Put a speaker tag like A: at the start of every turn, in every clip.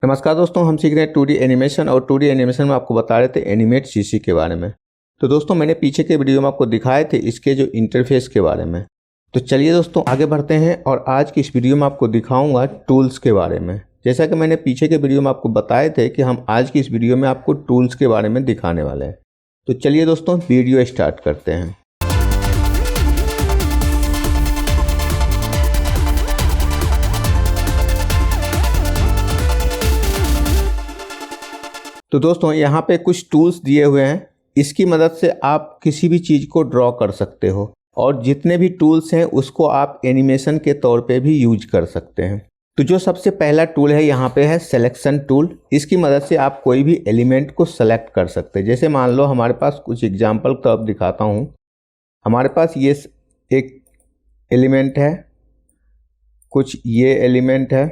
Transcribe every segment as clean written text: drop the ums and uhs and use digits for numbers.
A: नमस्कार दोस्तों, हम सीख रहे हैं 2D एनिमेशन और 2D एनिमेशन में आपको बता रहे थे एनिमेट सीसी के बारे में। तो दोस्तों मैंने पीछे के वीडियो में आपको दिखाए थे इसके जो इंटरफेस के बारे में। तो चलिए दोस्तों आगे बढ़ते हैं और आज की इस वीडियो में आपको दिखाऊंगा टूल्स के बारे में। जैसा कि मैंने पीछे के वीडियो में आपको बताए थे कि हम आज की इस वीडियो में आपको टूल्स के बारे में दिखाने वाले हैं। तो चलिए दोस्तों वीडियो स्टार्ट करते हैं। तो दोस्तों यहाँ पे कुछ टूल्स दिए हुए हैं, इसकी मदद से आप किसी भी चीज़ को ड्रॉ कर सकते हो और जितने भी टूल्स हैं उसको आप एनिमेशन के तौर पे भी यूज कर सकते हैं। तो जो सबसे पहला टूल है यहाँ पे है सिलेक्शन टूल। इसकी मदद से आप कोई भी एलिमेंट को सेलेक्ट कर सकते हैं। जैसे मान लो हमारे पास कुछ एग्जाम्पल तो अब दिखाता हूँ। हमारे पास ये एक एलिमेंट है, कुछ ये एलिमेंट है।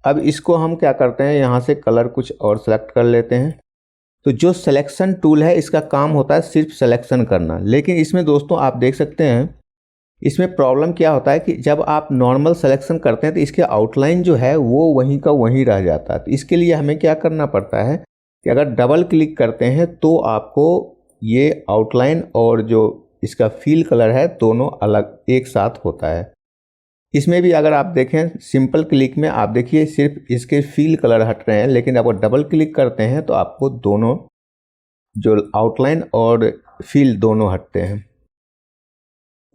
A: अब इसको हम क्या करते हैं, यहाँ से कलर कुछ और सेलेक्ट कर लेते हैं। तो जो सिलेक्शन टूल है इसका काम होता है सिर्फ सिलेक्शन करना, लेकिन इसमें दोस्तों आप देख सकते हैं इसमें प्रॉब्लम क्या होता है कि जब आप नॉर्मल सिलेक्शन करते हैं तो इसके आउटलाइन जो है वो वहीं का वहीं रह जाता है। तो इसके लिए हमें क्या करना पड़ता है कि अगर डबल क्लिक करते हैं तो आपको ये आउटलाइन और जो इसका फील कलर है दोनों अलग एक साथ होता है। इसमें भी अगर आप देखें सिंपल क्लिक में आप देखिए सिर्फ इसके फील कलर हट रहे हैं, लेकिन आप डबल क्लिक करते हैं तो आपको दोनों जो आउटलाइन और फील दोनों हटते हैं।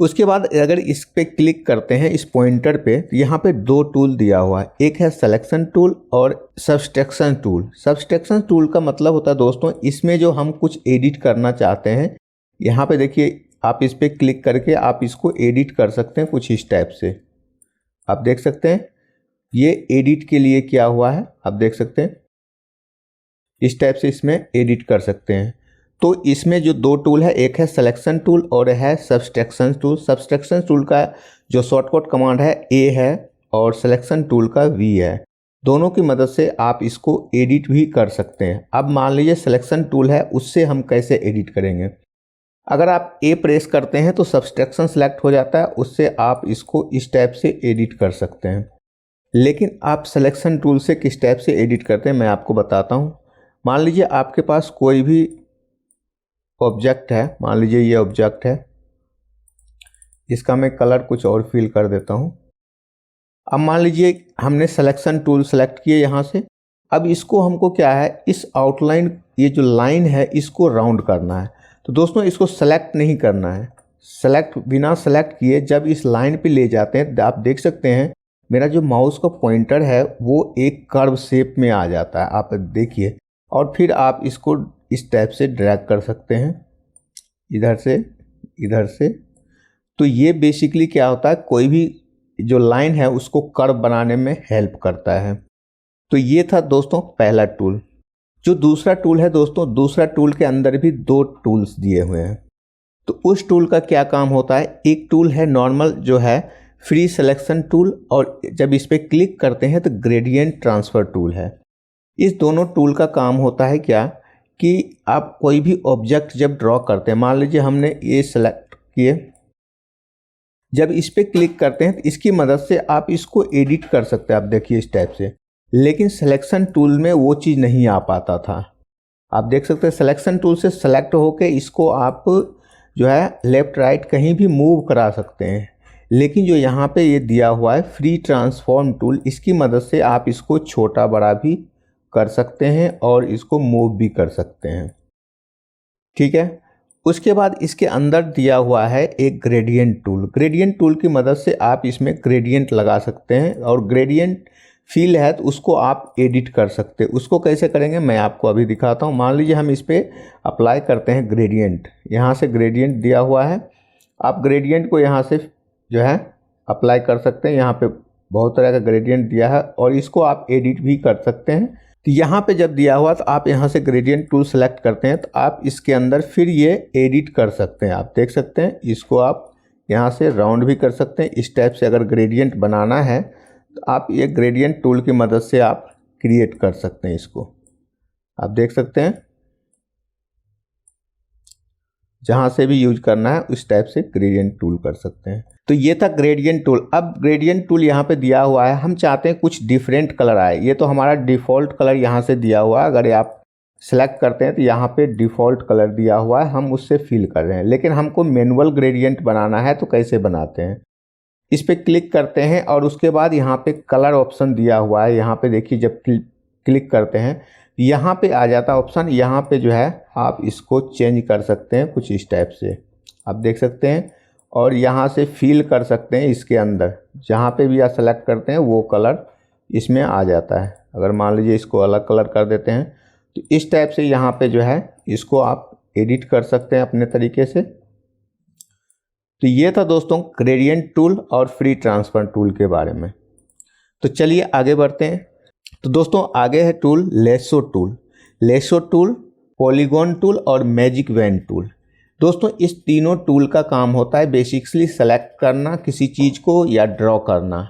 A: उसके बाद अगर इस पे क्लिक करते हैं इस पॉइंटर पे, तो यहाँ पे दो टूल दिया हुआ है, एक है सिलेक्शन टूल और सब्सट्रैक्शन टूल। सब्सट्रैक्शन टूल का मतलब होता है दोस्तों इसमें जो हम कुछ एडिट करना चाहते हैं, यहाँ पे देखिए आप इस पे क्लिक करके आप इसको एडिट कर सकते हैं कुछ इस टाइप से। आप देख सकते हैं ये एडिट के लिए क्या हुआ है, आप देख सकते हैं इस टाइप से इसमें एडिट कर सकते हैं। तो इसमें जो दो टूल है, एक है सिलेक्शन टूल और है सब्सट्रैक्शन टूल। सब्सट्रैक्शन टूल का जो शॉर्टकट कमांड है ए है और सिलेक्शन टूल का वी है। दोनों की मदद से आप इसको एडिट भी कर सकते हैं। अब मान लीजिए सिलेक्शन टूल है, उससे हम कैसे एडिट करेंगे। अगर आप ए प्रेस करते हैं तो सब्सट्रैक्शन सेलेक्ट हो जाता है, उससे आप इसको इस टाइप से एडिट कर सकते हैं। लेकिन आप सिलेक्शन टूल से किस टाइप से एडिट करते हैं मैं आपको बताता हूं। मान लीजिए आपके पास कोई भी ऑब्जेक्ट है, मान लीजिए ये ऑब्जेक्ट है, इसका मैं कलर कुछ और फिल कर देता हूं। अब मान लीजिए हमने सिलेक्शन टूल सेलेक्ट किए यहाँ से। अब इसको हमको क्या है, इस आउटलाइन ये जो लाइन है इसको राउंड करना है। तो दोस्तों इसको सेलेक्ट नहीं करना है, सेलेक्ट बिना सेलेक्ट किए जब इस लाइन पे ले जाते हैं आप देख सकते हैं मेरा जो माउस का पॉइंटर है वो एक कर्व शेप में आ जाता है, आप देखिए। और फिर आप इसको इस टाइप से ड्रैग कर सकते हैं इधर से इधर से। तो ये बेसिकली क्या होता है, कोई भी जो लाइन है उसको कर्व बनाने में हेल्प करता है। तो ये था दोस्तों पहला टूल। जो दूसरा टूल है दोस्तों, दूसरा टूल के अंदर भी दो टूल्स दिए हुए हैं। तो उस टूल का क्या काम होता है, एक टूल है नॉर्मल जो है फ्री सिलेक्शन टूल, और जब इस पर क्लिक करते हैं तो ग्रेडियंट ट्रांसफर टूल है। इस दोनों टूल का काम होता है क्या कि आप कोई भी ऑब्जेक्ट जब ड्रॉ करते हैं, मान लीजिए हमने ये सेलेक्ट किए, जब इस पर क्लिक करते हैं तो इसकी मदद से आप इसको एडिट कर सकते हैं। आप देखिए इस टाइप से, लेकिन सिलेक्शन टूल में वो चीज़ नहीं आ पाता था। आप देख सकते हैं सिलेक्शन टूल से सेलेक्ट होके इसको आप जो है लेफ़्ट राइट कहीं भी मूव करा सकते हैं, लेकिन जो यहाँ पे ये दिया हुआ है फ्री ट्रांसफॉर्म टूल, इसकी मदद से आप इसको छोटा बड़ा भी कर सकते हैं और इसको मूव भी कर सकते हैं। ठीक है, उसके बाद इसके अंदर दिया हुआ है एक ग्रेडियंट टूल। ग्रेडियंट टूल की मदद से आप इसमें ग्रेडियंट लगा सकते हैं और ग्रेडियंट फील है तो उसको आप एडिट कर सकते हैं। उसको कैसे करेंगे मैं आपको अभी दिखाता हूँ। मान लीजिए हम इस पर अप्लाई करते हैं ग्रेडियंट, यहाँ से ग्रेडियंट दिया हुआ है, आप ग्रेडियंट को यहाँ से जो है अप्लाई कर सकते हैं। यहाँ पे बहुत तरह का ग्रेडियंट दिया है और इसको आप एडिट भी कर सकते हैं। तो यहाँ पे जब दिया हुआ तो आप यहाँ से ग्रेडियंट टूल सेलेक्ट करते हैं तो आप इसके अंदर फिर ये एडिट कर सकते हैं। आप देख सकते हैं इसको आप यहाँ से राउंड भी कर सकते हैं इस टाइप से। अगर ग्रेडियंट बनाना है तो आप ये ग्रेडियंट टूल की मदद से आप क्रिएट कर सकते हैं इसको। आप देख सकते हैं जहाँ से भी यूज करना है उस टाइप से ग्रेडियंट टूल कर सकते हैं। तो ये था ग्रेडियंट टूल। अब ग्रेडियंट टूल यहाँ पे दिया हुआ है, हम चाहते हैं कुछ डिफरेंट कलर आए। ये तो हमारा डिफ़ॉल्ट कलर यहाँ से दिया हुआ है, अगर आप सेलेक्ट करते हैं तो यहाँ पे डिफ़ॉल्ट कलर दिया हुआ है, हम उससे फिल कर रहे हैं। लेकिन हमको मैनुअल ग्रेडियंट बनाना है, तो कैसे बनाते हैं, इस पर क्लिक करते हैं और उसके बाद यहाँ पे कलर ऑप्शन दिया हुआ है। यहाँ पे देखिए जब क्लिक करते हैं यहाँ पे आ जाता है ऑप्शन, यहाँ पे जो है आप इसको चेंज कर सकते हैं कुछ इस टाइप से, आप देख सकते हैं। और यहाँ से फिल कर सकते हैं इसके अंदर, जहाँ पे भी आप सेलेक्ट करते हैं वो कलर इसमें आ जाता है। अगर मान लीजिए इसको अलग कलर कर देते हैं तो इस टाइप से यहाँ पे जो है इसको आप एडिट कर सकते हैं अपने तरीके से। तो ये था दोस्तों ग्रेडियंट टूल और फ्री ट्रांसफर टूल के बारे में। तो चलिए आगे बढ़ते हैं। तो दोस्तों आगे है tool lasso tool. Lasso tool, polygon tool और मैजिक वैन टूल। दोस्तों इस तीनों टूल का काम होता है बेसिकली सेलेक्ट करना किसी चीज़ को या ड्रॉ करना।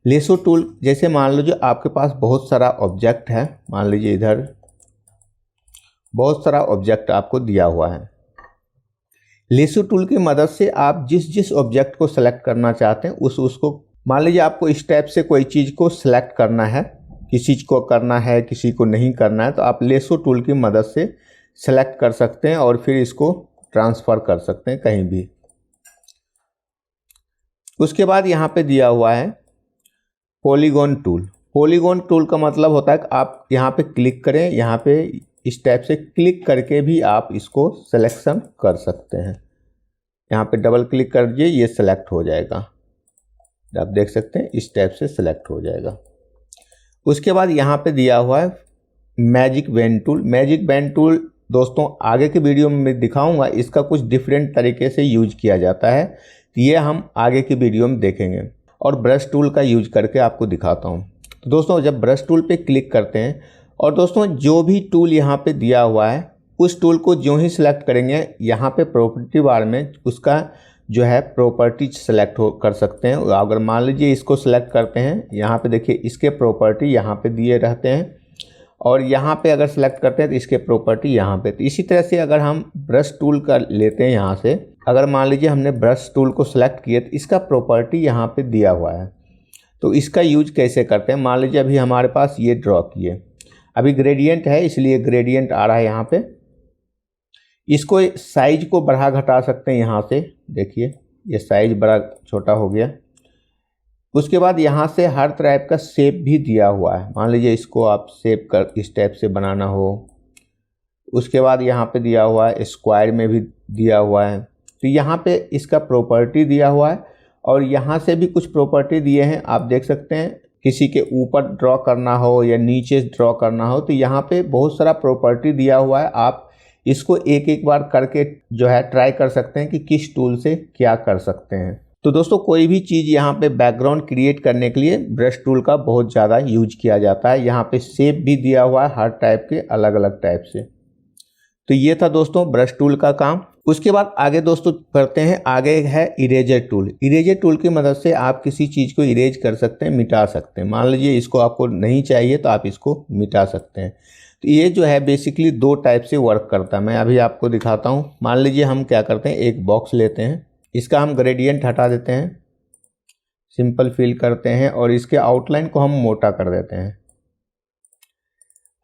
A: लेसो टूल जैसे मान लीजिए आपके पास बहुत सारा ऑब्जेक्ट है, मान लीजिए इधर बहुत सारा ऑब्जेक्ट आपको दिया हुआ है। लेसो टूल की मदद से आप जिस ऑब्जेक्ट को सेलेक्ट करना चाहते हैं उसको मान लीजिए आपको इस टाइप से कोई चीज़ को सेलेक्ट करना है, किसी को करना है किसी को नहीं करना है, तो आप लेसो टूल की मदद से सेलेक्ट कर सकते हैं और फिर इसको ट्रांसफ़र कर सकते हैं कहीं भी। उसके बाद यहाँ पे दिया हुआ है पॉलीगॉन टूल। पॉलीगॉन टूल का मतलब होता है कि आप यहाँ पे क्लिक करें, यहाँ पे इस टाइप से क्लिक करके भी आप इसको सिलेक्शन कर सकते हैं। यहाँ पे डबल क्लिक कर दीजिए, ये सेलेक्ट हो जाएगा, आप देख सकते हैं इस टाइप से सेलेक्ट हो जाएगा। उसके बाद यहाँ पे दिया हुआ है magic wand tool. Magic wand tool दोस्तों आगे के वीडियो में मैं दिखाऊंगा, इसका कुछ डिफरेंट तरीके से यूज किया जाता है, तो ये हम आगे की वीडियो में देखेंगे। और ब्रश टूल का यूज करके आपको दिखाता हूँ। तो दोस्तों जब ब्रश टूल पे क्लिक करते हैं और दोस्तों जो भी टूल यहाँ पे दिया हुआ है उस टूल को जो ही सिलेक्ट करेंगे यहाँ पे प्रॉपर्टी बार में उसका जो है प्रॉपर्टी सेलेक्ट कर सकते हैं। अगर मान लीजिए इसको सेलेक्ट करते हैं, यहाँ पे देखिए इसके प्रॉपर्टी यहाँ पे दिए रहते हैं और यहाँ पे अगर सेलेक्ट करते हैं तो इसके प्रॉपर्टी यहाँ पे। तो इसी तरह से अगर हम ब्रश टूल का लेते हैं, यहाँ से अगर मान लीजिए हमने ब्रश टूल को सेलेक्ट किए तो इसका प्रॉपर्टी यहाँ पे दिया हुआ है। तो इसका यूज कैसे करते हैं, मान लीजिए अभी हमारे पास ये ड्रॉ किए, अभी ग्रेडियंट है इसलिए ग्रेडियंट आ रहा है यहाँ पे। इसको साइज को बढ़ा घटा सकते हैं, यहाँ से देखिए ये साइज बड़ा छोटा हो गया। उसके बाद यहाँ से हर टाइप का शेप भी दिया हुआ है, मान लीजिए इसको आप शेप कर इस टाइप से बनाना हो। उसके बाद यहाँ पे दिया हुआ है स्क्वायर में भी दिया हुआ है। तो यहाँ पे इसका प्रॉपर्टी दिया हुआ है और यहाँ से भी कुछ प्रॉपर्टी दिए हैं, आप देख सकते हैं। किसी के ऊपर ड्रॉ करना हो या नीचे ड्रॉ करना हो तो यहाँ पे बहुत सारा प्रॉपर्टी दिया हुआ है। आप इसको एक एक बार करके जो है ट्राई कर सकते हैं कि किस टूल से क्या कर सकते हैं। तो दोस्तों कोई भी चीज़ यहाँ पे बैकग्राउंड क्रिएट करने के लिए ब्रश टूल का बहुत ज़्यादा यूज किया जाता है। यहाँ पे शेप भी दिया हुआ है हर टाइप के अलग अलग टाइप से। तो ये था दोस्तों ब्रश टूल का काम। उसके बाद आगे दोस्तों बढ़ते हैं, आगे है इरेजर टूल। इरेजर टूल की मदद से आप किसी चीज़ को इरेज कर सकते हैं, मिटा सकते हैं। मान लीजिए इसको आपको नहीं चाहिए तो आप इसको मिटा सकते हैं। तो ये जो है बेसिकली दो टाइप से वर्क करता है, मैं अभी आपको दिखाता हूँ। मान लीजिए हम क्या करते हैं, एक बॉक्स लेते हैं, इसका हम ग्रेडियंट हटा देते हैं, सिंपल फिल करते हैं और इसके आउटलाइन को हम मोटा कर देते हैं।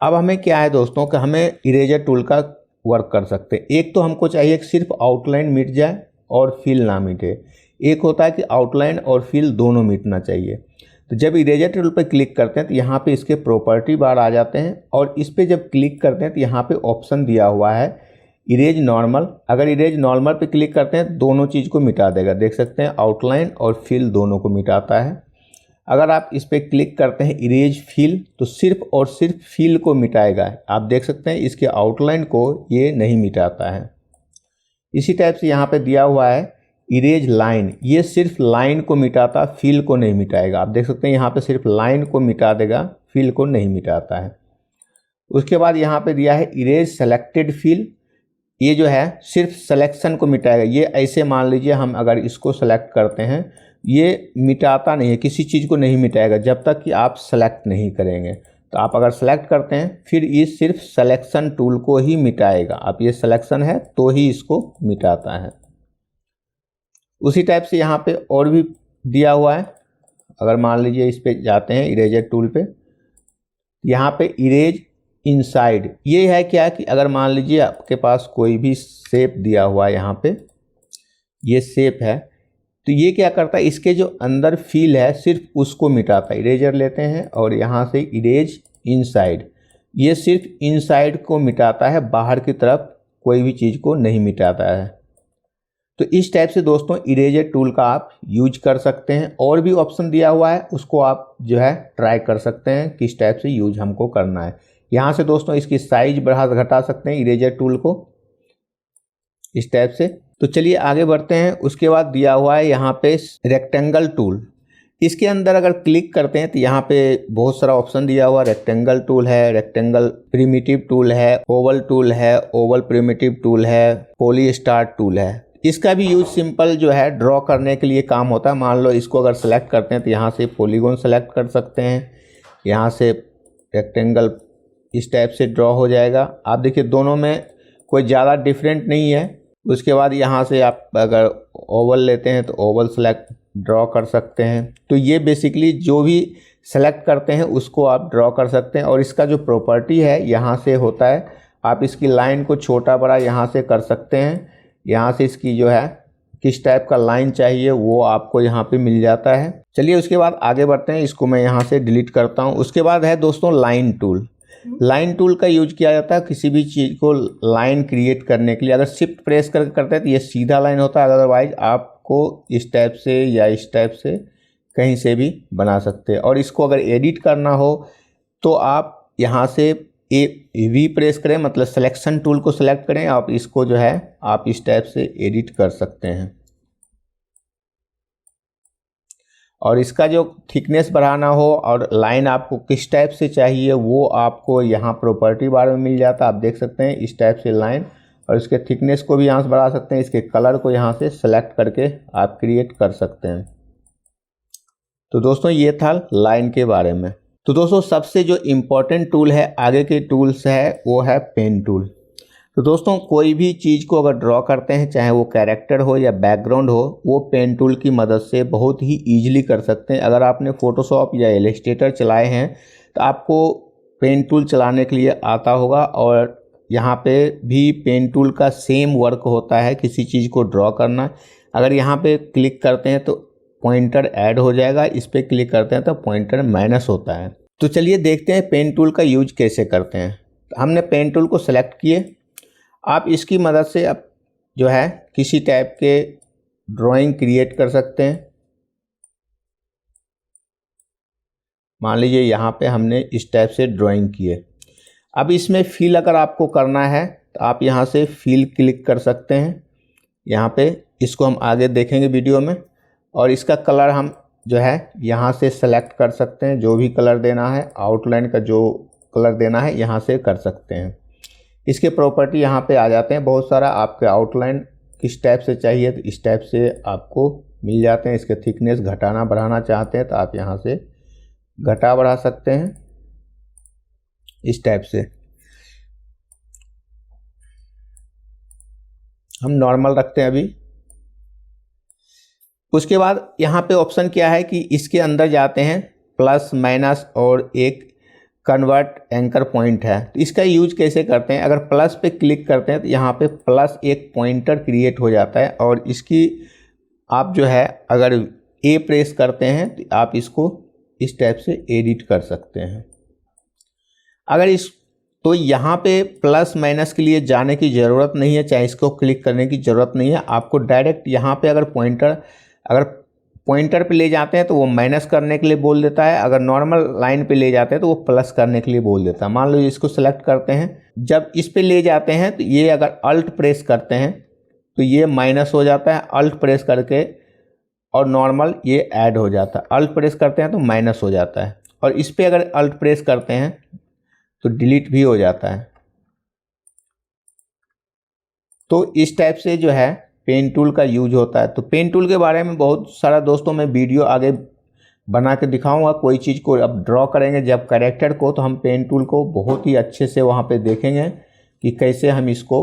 A: अब हमें क्या है दोस्तों कि हमें इरेजर टूल का वर्क कर सकते हैं। एक तो हमको चाहिए कि सिर्फ आउटलाइन मिट जाए और फिल ना मिटे, एक होता है कि आउटलाइन और फिल दोनों मिटना चाहिए। तो जब इरेजर टूल पर क्लिक करते हैं तो यहाँ पे इसके प्रॉपर्टी बार आ जाते हैं और इस पर जब क्लिक करते हैं तो यहाँ पे ऑप्शन दिया हुआ है इरेज नॉर्मल। अगर इरेज नॉर्मल पे क्लिक करते हैं तो दोनों चीज़ को मिटा देगा, देख सकते हैं आउटलाइन और फिल दोनों को मिटाता है। अगर आप इस पर क्लिक करते हैं इरेज फिल तो सिर्फ और सिर्फ फिल को मिटाएगा, आप देख सकते हैं इसके आउटलाइन को ये नहीं मिटाता है। इसी टाइप से यहाँ पे दिया हुआ है इरेज लाइन, ये सिर्फ लाइन को मिटाता, फिल को नहीं मिटाएगा। आप देख सकते हैं यहाँ पे सिर्फ लाइन को मिटा देगा, फिल को नहीं मिटाता है। उसके बाद यहाँ पे दिया है इरेज सेलेक्टेड फिल, ये जो है सिर्फ सिलेक्शन को मिटाएगा। ये ऐसे मान लीजिए हम अगर इसको सेलेक्ट करते हैं, ये मिटाता नहीं है, किसी चीज़ को नहीं मिटाएगा जब तक कि आप सेलेक्ट नहीं करेंगे। तो आप अगर सेलेक्ट करते हैं फिर ये सिर्फ सिलेक्शन टूल को ही मिटाएगा। आप ये सिलेक्शन है तो ही इसको मिटाता है। उसी टाइप से यहाँ पे और भी दिया हुआ है। अगर मान लीजिए इस पे जाते हैं इरेजर टूल पे, यहाँ पे इरेज इनसाइड, ये है क्या कि अगर मान लीजिए आपके पास कोई भी शेप दिया हुआ है, यहाँ पे ये शेप है, तो ये क्या करता है, इसके जो अंदर फील है सिर्फ उसको मिटाता है। इरेजर लेते हैं और यहाँ से इरेज इनसाइड, ये सिर्फ इनसाइड को मिटाता है, बाहर की तरफ कोई भी चीज़ को नहीं मिटाता है। तो इस टाइप से दोस्तों इरेजर टूल का आप यूज कर सकते हैं। और भी ऑप्शन दिया हुआ है, उसको आप जो है ट्राई कर सकते हैं किस टाइप से यूज हमको करना है। यहाँ से दोस्तों इसकी साइज बढ़ा घटा सकते हैं इरेजर टूल को इस टाइप से। तो चलिए आगे बढ़ते हैं। उसके बाद दिया हुआ है यहाँ पे रेक्टेंगल टूल। इसके अंदर अगर क्लिक करते हैं तो यहाँ पे बहुत सारा ऑप्शन दिया हुआ है। रेक्टेंगल टूल है, रेक्टेंगल प्रिमिटिव टूल है, ओवल टूल है, ओवल प्रिमिटिव टूल है, पॉली स्टार टूल है। इसका भी यूज सिंपल जो है ड्रॉ करने के लिए काम होता है। मान लो इसको अगर सेलेक्ट करते हैं तो यहाँ से पॉलीगॉन सेलेक्ट कर सकते हैं, यहाँ से रेक्टेंगल इस टाइप से ड्रॉ हो जाएगा। आप देखिए दोनों में कोई ज़्यादा डिफरेंट नहीं है। उसके बाद यहाँ से आप अगर ओवल लेते हैं तो ओवल सेलेक्ट ड्रॉ कर सकते हैं। तो ये बेसिकली जो भी सेलेक्ट करते हैं उसको आप ड्रॉ कर सकते हैं। और इसका जो प्रॉपर्टी है यहाँ से होता है, आप इसकी लाइन को छोटा बड़ा यहाँ से कर सकते हैं। यहाँ से इसकी जो है किस टाइप का लाइन चाहिए वो आपको यहाँ पे मिल जाता है। चलिए उसके बाद आगे बढ़ते हैं। इसको मैं यहाँ से डिलीट करता हूँ। उसके बाद है दोस्तों लाइन टूल। लाइन टूल का यूज किया जाता है किसी भी चीज़ को लाइन क्रिएट करने के लिए। अगर शिफ्ट प्रेस करके करते हैं तो ये सीधा लाइन होता है, अदरवाइज आपको इस टाइप से या इस टाइप से कहीं से भी बना सकते हैं। और इसको अगर एडिट करना हो तो आप यहाँ से वी प्रेस करें, मतलब सिलेक्शन टूल को सिलेक्ट करें, आप इसको जो है आप इस टाइप से एडिट कर सकते हैं। और इसका जो थिकनेस बढ़ाना हो और लाइन आपको किस टाइप से चाहिए वो आपको यहाँ प्रॉपर्टी बार में मिल जाता है। आप देख सकते हैं इस टाइप से लाइन, और इसके थिकनेस को भी यहाँ से बढ़ा सकते हैं। इसके कलर को यहाँ से सेलेक्ट करके आप क्रिएट कर सकते हैं। तो दोस्तों ये था लाइन के बारे में। तो दोस्तों सबसे जो इम्पोर्टेंट टूल है आगे के टूल्स है वो है पेन टूल। तो दोस्तों कोई भी चीज़ को अगर ड्रॉ करते हैं, चाहे वो कैरेक्टर हो या बैकग्राउंड हो, वो पेन टूल की मदद से बहुत ही ईजिली कर सकते हैं। अगर आपने फ़ोटोशॉप या इलस्ट्रेटर चलाए हैं तो आपको पेन टूल चलाने के लिए आता होगा। और यहाँ पे भी पेन टूल का सेम वर्क होता है किसी चीज़ को ड्रॉ करना। अगर यहाँ पे क्लिक करते हैं तो पॉइंटर ऐड हो जाएगा, इस पर क्लिक करते हैं तो पॉइंटर माइनस होता है। तो चलिए देखते हैं पेन टूल का यूज कैसे करते हैं। तो हमने पेन टूल को सेलेक्ट किए। आप इसकी मदद से आप जो है किसी टाइप के ड्राइंग क्रिएट कर सकते हैं। मान लीजिए यहाँ पे हमने इस टाइप से ड्राइंग किए। अब इसमें फिल अगर आपको करना है तो आप यहाँ से फिल क्लिक कर सकते हैं। यहाँ पे इसको हम आगे देखेंगे वीडियो में। और इसका कलर हम जो है यहाँ से सेलेक्ट कर सकते हैं, जो भी कलर देना है, आउटलाइन का जो कलर देना है यहाँ से कर सकते हैं। इसके प्रॉपर्टी यहाँ पे आ जाते हैं बहुत सारा। आपके आउटलाइन किस टाइप से चाहिए तो इस टाइप से आपको मिल जाते हैं। इसके थिकनेस घटाना बढ़ाना चाहते हैं तो आप यहाँ से घटा बढ़ा सकते हैं इस टाइप से। हम नॉर्मल रखते हैं अभी। उसके बाद यहाँ पे ऑप्शन क्या है कि इसके अंदर जाते हैं प्लस माइनस और एक कन्वर्ट एंकर पॉइंट है। तो इसका यूज कैसे करते हैं, अगर प्लस पे क्लिक करते हैं तो यहाँ पे प्लस एक पॉइंटर क्रिएट हो जाता है। और इसकी आप जो है अगर ए प्रेस करते हैं तो आप इसको इस टाइप से एडिट कर सकते हैं। अगर इस तो यहाँ पे प्लस माइनस के लिए जाने की ज़रूरत नहीं है, चाहे इसको क्लिक करने की ज़रूरत नहीं है। आपको डायरेक्ट यहाँ पे अगर पॉइंटर पे ले जाते हैं तो वो माइनस करने के लिए बोल देता है। अगर नॉर्मल लाइन पे ले जाते हैं तो वो प्लस करने के लिए बोल देता है। मान लो इसको सेलेक्ट करते हैं, जब इस पे ले जाते हैं तो ये अगर अल्ट प्रेस करते हैं तो ये माइनस हो जाता है, अल्ट प्रेस करके, और नॉर्मल ये ऐड हो जाता है। अल्ट प्रेस करते हैं तो माइनस हो जाता है। और इस पर अगर अल्ट प्रेस करते हैं तो डिलीट भी हो जाता है। तो इस टाइप से जो है पेन टूल का यूज होता है। तो पेन टूल के बारे में बहुत सारा दोस्तों मैं वीडियो आगे बना के दिखाऊंगा। कोई चीज़ को अब ड्रॉ करेंगे जब कैरेक्टर को, तो हम पेन टूल को बहुत ही अच्छे से वहाँ पे देखेंगे कि कैसे हम इसको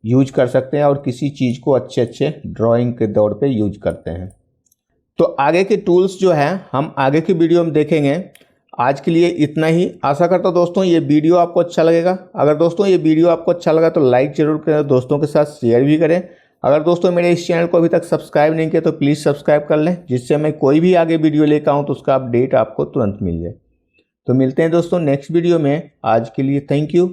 A: यूज कर सकते हैं और किसी चीज़ को अच्छे अच्छे ड्राइंग के दौर पे यूज करते हैं। तो आगे के टूल्स जो है हम आगे की वीडियो में देखेंगे। आज के लिए इतना ही। आशा करता हूँ दोस्तों ये वीडियो आपको अच्छा लगेगा। अगर दोस्तों ये वीडियो आपको अच्छा लगा तो लाइक जरूर करें, दोस्तों के साथ शेयर भी करें। अगर दोस्तों मेरे इस चैनल को अभी तक सब्सक्राइब नहीं किया तो प्लीज़ सब्सक्राइब कर लें, जिससे मैं कोई भी आगे वीडियो लेकर आऊँ तो उसका अपडेट आपको तुरंत मिल जाए। तो मिलते हैं दोस्तों नेक्स्ट वीडियो में। आज के लिए थैंक यू।